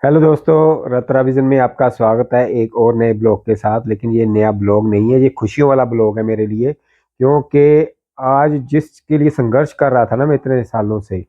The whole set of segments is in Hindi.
हेलो दोस्तों, रत्रा विजन में आपका स्वागत है एक और नए ब्लॉग के साथ। लेकिन ये नया ब्लॉग नहीं है, ये खुशियों वाला ब्लॉग है मेरे लिए, क्योंकि आज जिसके लिए संघर्ष कर रहा था ना मैं इतने सालों से,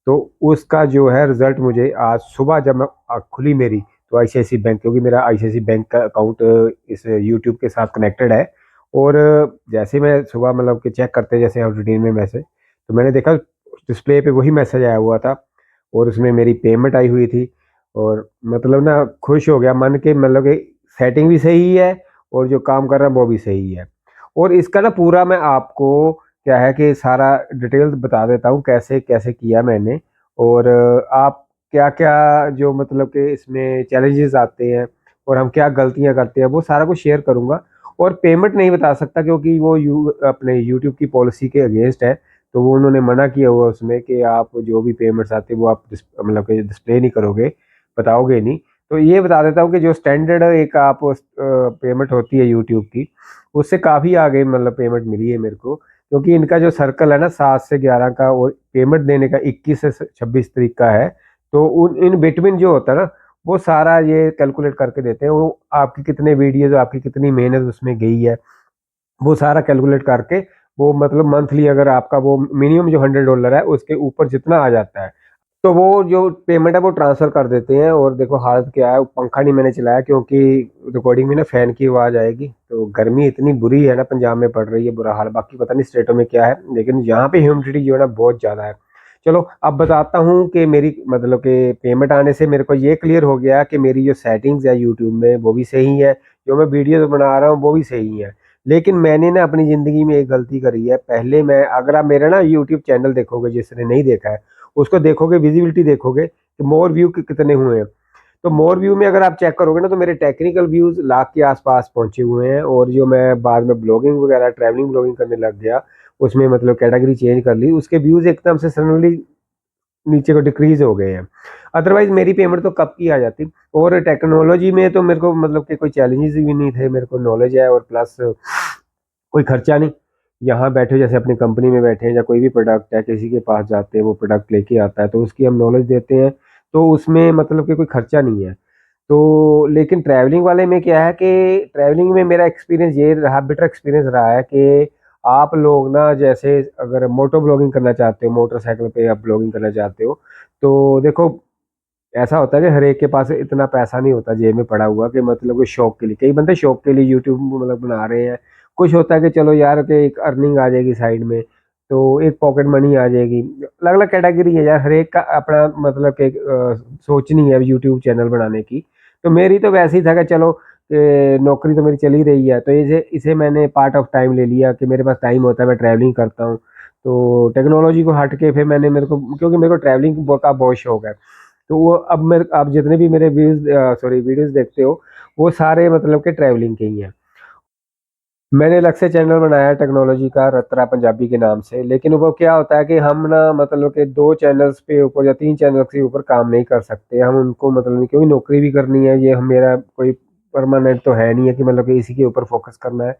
तो उसका जो है रिजल्ट मुझे आज सुबह जब मैं खुली मेरी, तो आईसीआईसी बैंक, क्योंकि मेरा आईसीआईसी बैंक का अकाउंट इस यूट्यूब के साथ कनेक्टेड है। और जैसे मैं सुबह मतलब कि चेक करते जैसे रूटीन में मैसेज, तो मैंने देखा डिस्प्ले पे वही मैसेज आया हुआ था और उसमें मेरी पेमेंट आई हुई थी। और मतलब ना खुश हो गया मन के, मतलब कि सेटिंग भी सही है और जो काम कर रहा है वो भी सही है। और इसका ना पूरा मैं आपको क्या है कि सारा डिटेल्स बता देता हूँ कैसे कैसे किया मैंने। और आप क्या क्या जो मतलब कि इसमें चैलेंजेस आते हैं और हम क्या गलतियाँ करते हैं वो सारा कुछ शेयर करूँगा। और पेमेंट नहीं बता सकता क्योंकि वो अपने यूट्यूब की पॉलिसी के अगेंस्ट है। तो वो उन्होंने मना किया हुआ उसमें कि आप जो भी पेमेंट्स आते हैं वो आप मतलब कि डिस्प्ले नहीं करोगे, बताओगे नहीं। तो ये बता देता हूँ कि जो स्टैंडर्ड एक आप पेमेंट होती है यूट्यूब की, उससे काफ़ी आगे मतलब पेमेंट मिली है मेरे को। क्योंकि इनका जो सर्कल है ना 7 से 11 का, वो पेमेंट देने का 21 से 26 तारीख का है। तो उन इन बिटवीन जो होता है ना, वो सारा ये कैलकुलेट करके देते हैं। वो आपकी कितने वीडियोज, आपकी कितनी मेहनत उसमें गई है, वो सारा कैलकुलेट करके वो मतलब मंथली अगर आपका वो मिनिमम जो $100 है उसके ऊपर जितना आ जाता है, तो वो जो पेमेंट है वो ट्रांसफ़र कर देते हैं। और देखो हालत क्या है, पंखा नहीं मैंने चलाया क्योंकि रिकॉर्डिंग में ना फ़ैन की आवाज़ आएगी। तो गर्मी इतनी बुरी है ना, पंजाब में पड़ रही है बुरा हाल, बाकी पता नहीं स्टेटों में क्या है, लेकिन यहाँ पे ह्यूमिडिटी जो है ना बहुत ज़्यादा है। चलो अब बताता हूँ कि मेरी मतलब कि पेमेंट आने से मेरे को ये क्लियर हो गया कि मेरी जो सेटिंग्स है यूट्यूब में वो भी सही है, जो मैं वीडियोज़ बना रहा हूँ वो भी सही है। लेकिन मैंने ना अपनी ज़िंदगी में एक गलती करी है। पहले मैं, अगर आप मेरा ना यूट्यूब चैनल देखोगे, जिसने नहीं देखा है उसको देखोगे, विजिबिलिटी देखोगे कि मोर व्यू कितने हुए हैं। तो मोर व्यू में अगर आप चेक करोगे ना, तो मेरे टेक्निकल व्यूज़ लाख के आसपास पहुंचे हुए हैं। और जो मैं बाद में ब्लॉगिंग वगैरह ट्रैवलिंग ब्लॉगिंग करने लग गया, उसमें मतलब कैटेगरी चेंज कर ली, उसके व्यूज़ एकदम से सडनली नीचे को डिक्रीज हो गए हैं। अदरवाइज मेरी पेमेंट तो कब की आ जाती। और टेक्नोलॉजी में तो मेरे को मतलब कि कोई चैलेंजेस भी नहीं थे, मेरे को नॉलेज है। और प्लस कोई खर्चा नहीं, यहाँ बैठे जैसे अपनी कंपनी में बैठे हैं या कोई भी प्रोडक्ट है किसी के पास जाते हैं, वो प्रोडक्ट लेके आता है तो उसकी हम नॉलेज देते हैं। तो उसमें मतलब कि कोई खर्चा नहीं है। तो लेकिन ट्रैवलिंग वाले में क्या है कि ट्रैवलिंग में मेरा एक्सपीरियंस ये रहा, बेटर एक्सपीरियंस रहा है कि आप लोग ना जैसे अगर मोटो ब्लॉगिंग करना चाहते हो, मोटरसाइकिल पे आप ब्लॉगिंग करना चाहते हो, तो देखो ऐसा होता है कि हर एक के पास इतना पैसा नहीं होता जेब में पड़ा हुआ कि मतलब कोई शौक के लिए, कई बंदे शौक के लिए यूट्यूब मतलब बना रहे हैं। कुछ होता है कि चलो यार कि एक अर्निंग आ जाएगी साइड में, तो एक पॉकेट मनी आ जाएगी। अलग अलग कैटेगरी है यार, हर एक का अपना मतलब कि सोचनी है यूट्यूब चैनल बनाने की। तो मेरी तो वैसे ही था कि चलो नौकरी तो मेरी चल ही रही है, तो इसे इसे मैंने पार्ट ऑफ टाइम ले लिया कि मेरे पास टाइम होता है, मैं ट्रैवलिंग करता हूँ। तो टेक्नोलॉजी को हट के फिर मैंने, मेरे को क्योंकि मेरे को ट्रैवलिंग का बहुत शौक है, तो वो अब मेरे, आप जितने भी मेरे वीडियोस देखते हो वो सारे मतलब के ट्रैवलिंग के ही हैं। मैंने अलग से चैनल बनाया है टेक्नोलॉजी का, रत्रा पंजाबी के नाम से। लेकिन वो क्या होता है कि हम ना मतलब कि 2 चैनल्स पे ऊपर या 3 चैनल्स के ऊपर काम नहीं कर सकते हम उनको, मतलब नहीं, क्योंकि नौकरी भी करनी है, ये हम मेरा कोई परमानेंट तो है नहीं है कि मतलब कि इसी के ऊपर फोकस करना है।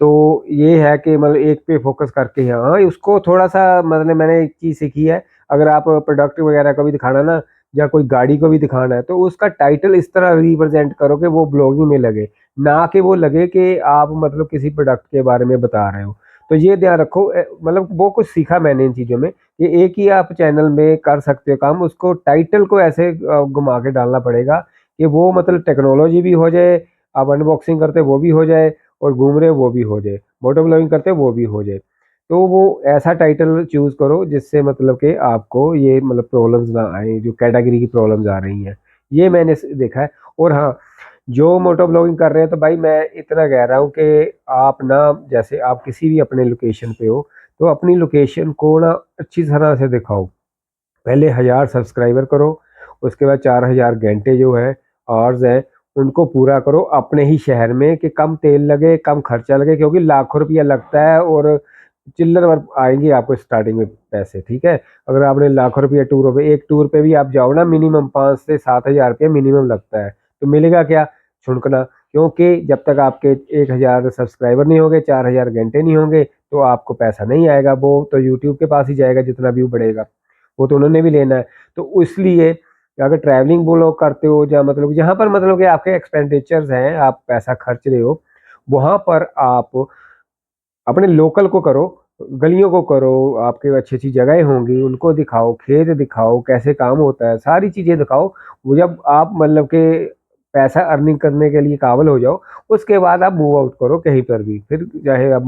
तो ये है कि मतलब एक पे फोकस करके, हाँ उसको थोड़ा सा मतलब मैंने एक चीज़ सीखी है। अगर आप प्रोडक्ट वगैरह को भी दिखाना ना, या कोई गाड़ी को भी दिखाना है, तो उसका टाइटल इस तरह रिप्रेजेंट करो कि वो ब्लॉगिंग में लगे, ना कि वो लगे कि आप मतलब किसी प्रोडक्ट के बारे में बता रहे हो। तो ये ध्यान रखो। मतलब वो कुछ सीखा मैंने इन चीज़ों में कि एक ही आप चैनल में कर सकते हो काम, उसको टाइटल को ऐसे घुमा के डालना पड़ेगा कि वो मतलब टेक्नोलॉजी भी हो जाए, आप अनबॉक्सिंग करते वो भी हो जाए, और घूम रहे हो वो भी हो जाए, मोटो ब्लॉगिंग करते हो वो भी हो जाए। तो वो ऐसा टाइटल चूज़ करो जिससे मतलब कि आपको ये मतलब प्रॉब्लम्स ना आए, जो कैटेगरी की प्रॉब्लम्स आ रही हैं। ये मैंने देखा है। और हाँ, जो मोटो ब्लॉगिंग कर रहे हैं, तो भाई मैं इतना कह रहा हूँ कि आप ना, जैसे आप किसी भी अपने लोकेशन पे हो, तो अपनी लोकेशन को ना अच्छी तरह से दिखाओ। पहले 1000 सब्सक्राइबर करो, उसके बाद 4000 घंटे जो है, आवर्स हैं, उनको पूरा करो अपने ही शहर में कि कम तेल लगे, कम खर्चा लगे, क्योंकि लाखों रुपया लगता है और चिल्लर भर आएंगे आपको स्टार्टिंग में पैसे, ठीक है। अगर आपने लाखों रुपया टूर पे, एक टूर पे भी आप जाओ ना, मिनिमम 5 से 7 हजार रुपया मिनिमम लगता है। तो मिलेगा क्या? छुड़कना। क्योंकि जब तक आपके 1000 सब्सक्राइबर नहीं होंगे, 4000 घंटे नहीं होंगे, तो आपको पैसा नहीं आएगा। वो तो यूट्यूब के पास ही जाएगा जितना व्यू बढ़ेगा, वो तो उन्होंने भी लेना है। तो इसलिए अगर ट्रैवलिंग ब्लॉग करते हो या मतलब जहाँ पर मतलब कि आपके एक्सपेंडिचर्स हैं, आप पैसा खर्च रहे हो, वहाँ पर आप अपने लोकल को करो, गलियों को करो, आपके अच्छी-अच्छी जगहें होंगी, उनको दिखाओ, खेत दिखाओ, कैसे काम होता है, सारी चीज़ें दिखाओ। वो जब आप मतलब कि पैसा अर्निंग करने के लिए काबिल हो जाओ, उसके बाद आप मूव आउट करो कहीं पर भी। फिर चाहे आप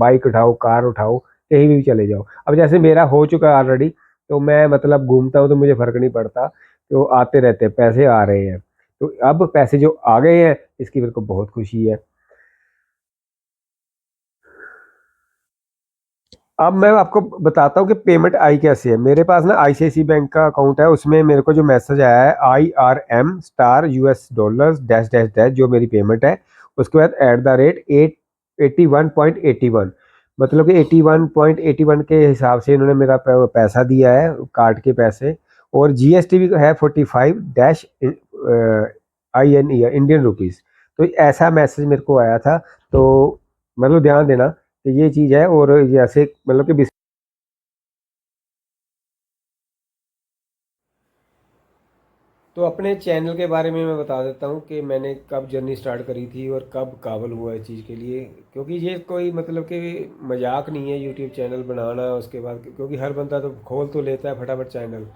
बाइक उठाओ, कार उठाओ, कहीं भी चले जाओ। अब जैसे मेरा हो चुका है ऑलरेडी, तो मैं मतलब घूमता हूँ तो मुझे फ़र्क नहीं पड़ता, तो आते रहते हैं, पैसे आ रहे हैं। तो अब पैसे जो आ गए हैं, इसकी मेरे को बहुत खुशी है। अब मैं आपको बताता हूँ कि पेमेंट आई कैसे है। मेरे पास ना आईसीआईसी बैंक का अकाउंट है, उसमें मेरे को जो मैसेज आया है IRM star US dollars dash dash dash, जो मेरी पेमेंट है। उसके बाद @881.81, मतलब कि 81.81 के हिसाब से इन्होंने मेरा पैसा दिया है, कार्ड के पैसे। और GST भी है 45 डैश INE, इंडियन रुपीज़। तो ऐसा मैसेज मेरे को आया था। तो मतलब ध्यान देना कि ये चीज़ है। और जैसे मतलब कि तो अपने चैनल के बारे में मैं बता देता हूँ कि मैंने कब जर्नी स्टार्ट करी थी और कब काबल हुआ इस चीज़ के लिए। क्योंकि ये कोई मतलब कि मजाक नहीं है यूट्यूब चैनल बनाना। उसके बाद क्योंकि हर बंदा तो खोल तो लेता है फटाफट चैनल,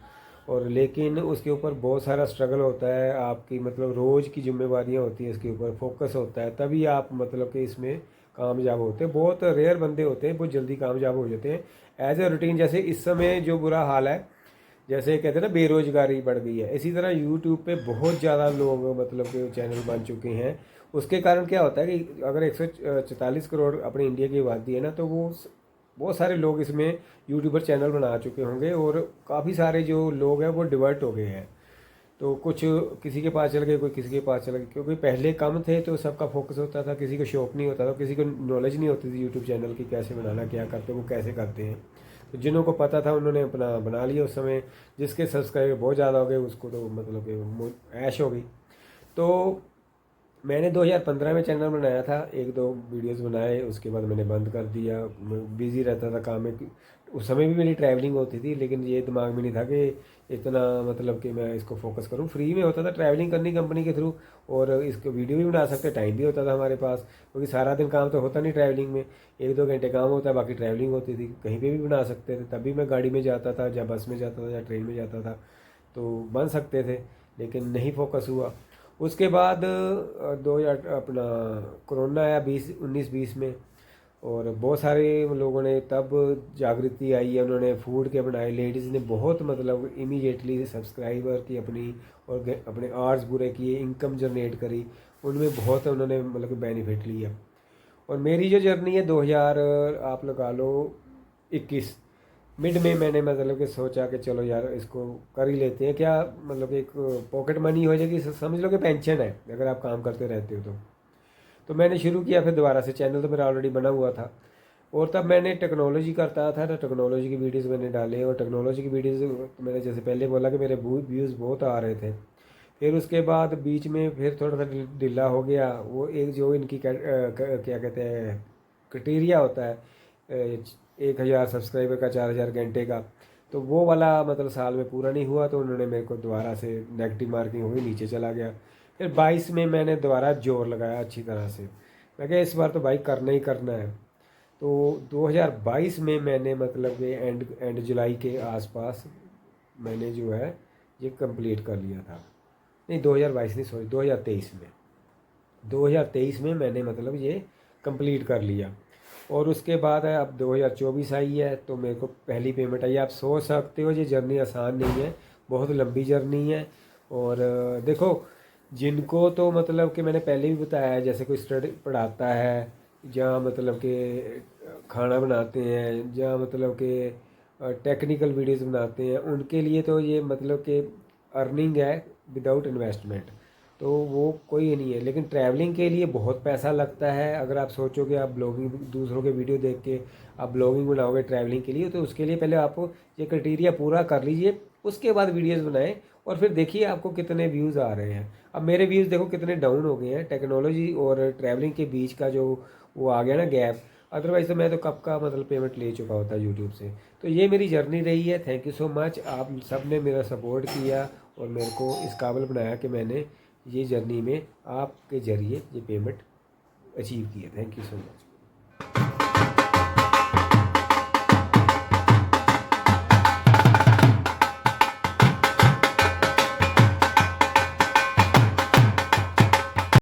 और लेकिन उसके ऊपर बहुत सारा स्ट्रगल होता है। आपकी मतलब रोज़ की जिम्मेवारियाँ होती हैं, इसके ऊपर फोकस होता है, तभी आप मतलब कि इसमें कामयाब होते हैं। बहुत रेयर बंदे होते हैं बहुत जल्दी कामयाब हो जाते हैं एज ए रूटीन। जैसे इस समय जो बुरा हाल है, जैसे कहते हैं ना बेरोजगारी बढ़ गई है, इसी तरह यूट्यूब पे बहुत ज़्यादा लोग मतलब कि चैनल बन चुके हैं। उसके कारण क्या होता है कि अगर 144 करोड़ अपने इंडिया की आबादी है ना, तो वो बहुत सारे लोग इसमें यूट्यूबर चैनल बना चुके होंगे, और काफ़ी सारे जो लोग हैं वो डिवर्ट हो गए हैं। तो कुछ किसी के पास चल गए, कोई किसी के पास चल गए। क्योंकि पहले कम थे तो सबका फोकस होता था, किसी को शौक नहीं होता था, किसी को नॉलेज नहीं होती थी यूट्यूब चैनल की कैसे बनाना, क्या करते वो कैसे करते हैं। तो जिन्हों को पता था उन्होंने अपना बना लिया उस समय। जिसके सब्सक्राइबर बहुत ज़्यादा हो गए उसको तो मतलब कि ऐश हो गई। तो मैंने 2015 में चैनल बनाया था, एक दो वीडियोस बनाए, उसके बाद मैंने बंद कर दिया। बिज़ी रहता था काम में। उस समय भी मेरी ट्रैवलिंग होती थी, लेकिन ये दिमाग में नहीं था कि इतना मतलब कि मैं इसको फोकस करूं। फ्री में होता था ट्रैवलिंग करनी कंपनी के थ्रू, और इसको वीडियो भी बना सकते, टाइम भी होता था हमारे पास। क्योंकि सारा दिन काम तो होता नहीं ट्रैवलिंग में, 1-2 घंटे काम होता है, बाकी ट्रैवलिंग होती थी, कहीं पे भी बना सकते थे। तभी मैं गाड़ी में जाता था, या बस में जाता था, या ट्रेन में जाता था, तो बन सकते थे, लेकिन नहीं फोकस हुआ। उसके बाद 2000 अपना कोरोना आया 2019-20 में, और बहुत सारे लोगों ने तब जागृति आई है, उन्होंने फूड के बनाए। लेडीज़ ने बहुत मतलब इमीडिएटली सब्सक्राइबर की अपनी, और अपने आर्ट्स बुरे किए, इनकम जनरेट करी, उनमें बहुत उन्होंने मतलब कि बेनिफिट लिया। और मेरी जो जर्नी है 2000 आप लगा लो 21 मिड में, मैंने मतलब कि सोचा कि चलो यार इसको कर ही लेते हैं, क्या मतलब एक पॉकेट मनी हो जाएगी, समझ लो कि पेंशन है अगर आप काम करते रहते हो तो मैंने शुरू किया फिर दोबारा से। चैनल तो मेरा ऑलरेडी बना हुआ था, और तब मैंने टेक्नोलॉजी करता था, तो टेक्नोलॉजी की वीडियोस मैंने डाले। और टेक्नोलॉजी की वीडियोस तो मैंने जैसे पहले बोला कि मेरे व्यूज़ बहुत आ रहे थे। फिर उसके बाद बीच में फिर थोड़ा सा ढीला हो गया। वो एक जो इनकी क्या कहते हैं क्राइटेरिया होता है, 1,000 सब्सक्राइबर का, 4,000 घंटे का, तो वो वाला मतलब साल में पूरा नहीं हुआ, तो उन्होंने मेरे को दोबारा से नेगेटिव मार्किंग हो गई, नीचे चला गया। फिर 22 में मैंने दोबारा जोर लगाया अच्छी तरह से, मैं कहा इस बार तो भाई करना ही करना है। तो 2022 में मैंने मतलब कि एंड एंड जुलाई के आसपास मैंने जो है ये कंप्लीट कर लिया था। नहीं 2022 नहीं, सॉरी 2023 में, 2023 में मैंने मतलब ये कंप्लीट कर लिया। और उसके बाद है अब 2024 आई है, तो मेरे को पहली पेमेंट आई है। आप सोच सकते हो ये जर्नी आसान नहीं है, बहुत लंबी जर्नी है। और देखो, जिनको तो मतलब कि मैंने पहले भी बताया है, जैसे कोई स्टडी पढ़ाता है, जहाँ मतलब कि खाना बनाते हैं, जहाँ मतलब कि टेक्निकल वीडियोस बनाते हैं, उनके लिए तो ये मतलब कि अर्निंग है विदाउट इन्वेस्टमेंट, तो वो कोई नहीं है। लेकिन ट्रैवलिंग के लिए बहुत पैसा लगता है। अगर आप सोचोगे आप ब्लॉगिंग दूसरों के वीडियो देख के आप ब्लॉगिंग बनाओगे ट्रैवलिंग के लिए, तो उसके लिए पहले आप ये क्राइटेरिया पूरा कर लीजिए, उसके बाद वीडियोस बनाएं, और फिर देखिए आपको कितने व्यूज़ आ रहे हैं। अब मेरे व्यूज़ देखो कितने डाउन हो गए हैं, टेक्नोलॉजी और ट्रैवलिंग के बीच का जो वो आ गया ना गैप। अदरवाइज़ तो मैं तो कब का मतलब पेमेंट ले चुका होता यूट्यूब से। तो ये मेरी जर्नी रही है। थैंक यू सो मच, आप सब ने मेरा सपोर्ट किया, और मेरे को इस काबिल बनाया कि मैंने ये जर्नी में आपके ज़रिए ये पेमेंट अचीव की है। Thank you so much.